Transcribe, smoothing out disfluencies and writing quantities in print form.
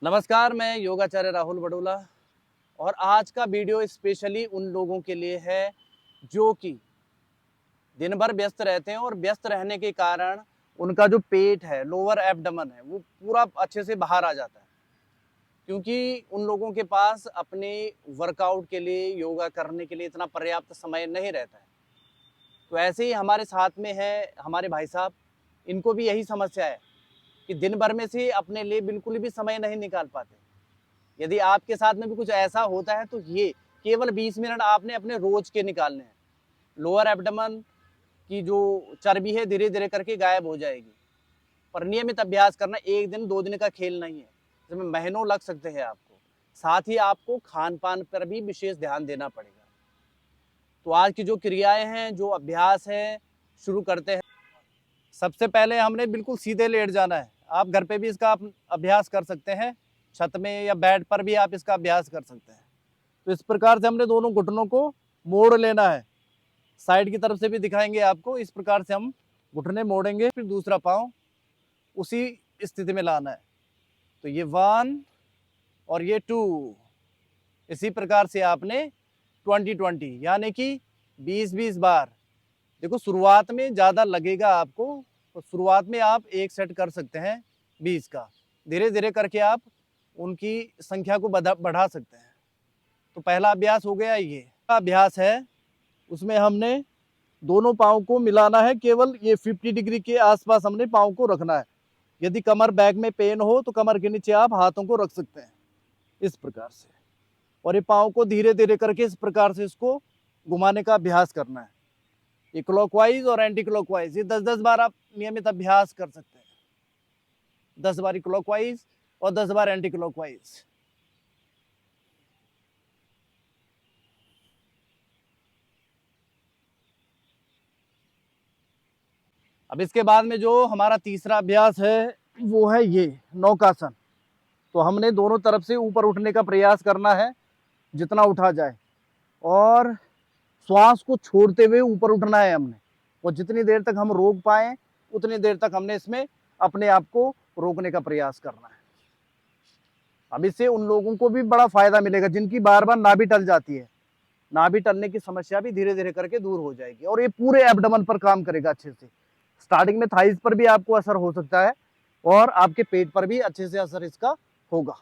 नमस्कार, मैं योगाचार्य राहुल बडोला और आज का वीडियो स्पेशली उन लोगों के लिए है जो कि दिन भर व्यस्त रहते हैं और व्यस्त रहने के कारण उनका जो पेट है, लोअर एब्डोमेन है, वो पूरा अच्छे से बाहर आ जाता है। क्योंकि उन लोगों के पास अपने वर्कआउट के लिए, योगा करने के लिए इतना पर्याप्त समय नहीं रहता है। तो ऐसे ही हमारे साथ में है हमारे भाई साहब, इनको भी यही समस्या है कि दिन भर में से अपने लिए बिल्कुल भी समय नहीं निकाल पाते। यदि आपके साथ में भी कुछ ऐसा होता है तो ये केवल 20 मिनट आपने अपने रोज के निकालने हैं। लोअर एब्डोमेन की जो चर्बी है धीरे धीरे करके गायब हो जाएगी। पर नियमित अभ्यास करना 1 दिन 2 दिन का खेल नहीं है, इसमें महीनों लग सकते हैं आपको। साथ ही आपको खान पान पर भी विशेष ध्यान देना पड़ेगा। तो आज की जो क्रियाएं हैं, जो अभ्यास है, शुरू करते हैं। सबसे पहले हमने बिल्कुल सीधे लेट जाना है। आप घर पे भी इसका अभ्यास कर सकते हैं, छत में या बेड पर भी आप इसका अभ्यास कर सकते हैं। तो इस प्रकार से हमने दोनों घुटनों को मोड़ लेना है। साइड की तरफ से भी दिखाएंगे आपको। इस प्रकार से हम घुटने मोड़ेंगे, फिर दूसरा पाँव उसी स्थिति में लाना है। तो ये 1 और ये 2। इसी प्रकार से आपने 20-20 यानी कि 20-20 बार। देखो शुरुआत में ज़्यादा लगेगा आपको, तो शुरुआत में आप 1 सेट कर सकते हैं 20 का। धीरे धीरे करके आप उनकी संख्या को बढ़ा सकते हैं। तो पहला अभ्यास हो गया ये अभ्यास है, उसमें हमने दोनों पाँव को मिलाना है। केवल ये 50 डिग्री के आसपास हमने पाँव को रखना है। यदि कमर बैक में पेन हो तो कमर के नीचे आप हाथों को रख सकते हैं इस प्रकार से। और ये पाँव को धीरे धीरे करके इस प्रकार से इसको घुमाने का अभ्यास करना है। ये क्लॉकवाइज और एंटी क्लॉकवाइज, ये 10-10 बार आप नियमित अभ्यास कर सकते हैं। 10 बार क्लॉकवाइज और 10 बार एंटी क्लॉकवाइज। अब इसके बाद में जो हमारा तीसरा अभ्यास है वो है ये नौकासन। तो हमने दोनों तरफ से ऊपर उठने का प्रयास करना है, जितना उठा जाए, और श्वास को छोड़ते हुए ऊपर उठना है हमने। और जितनी देर तक हम रोक पाए उतनी देर तक हमने इसमें अपने आप को रोकने का प्रयास करना है। अब इससे उन लोगों को भी बड़ा फायदा मिलेगा जिनकी बार बार नाभि टल जाती है। नाभि टलने की समस्या भी धीरे धीरे करके दूर हो जाएगी और ये पूरे एब्डोमेन पर काम करेगा अच्छे से। स्टार्टिंग में थाइस पर भी आपको असर हो सकता है और आपके पेट पर भी अच्छे से असर इसका होगा।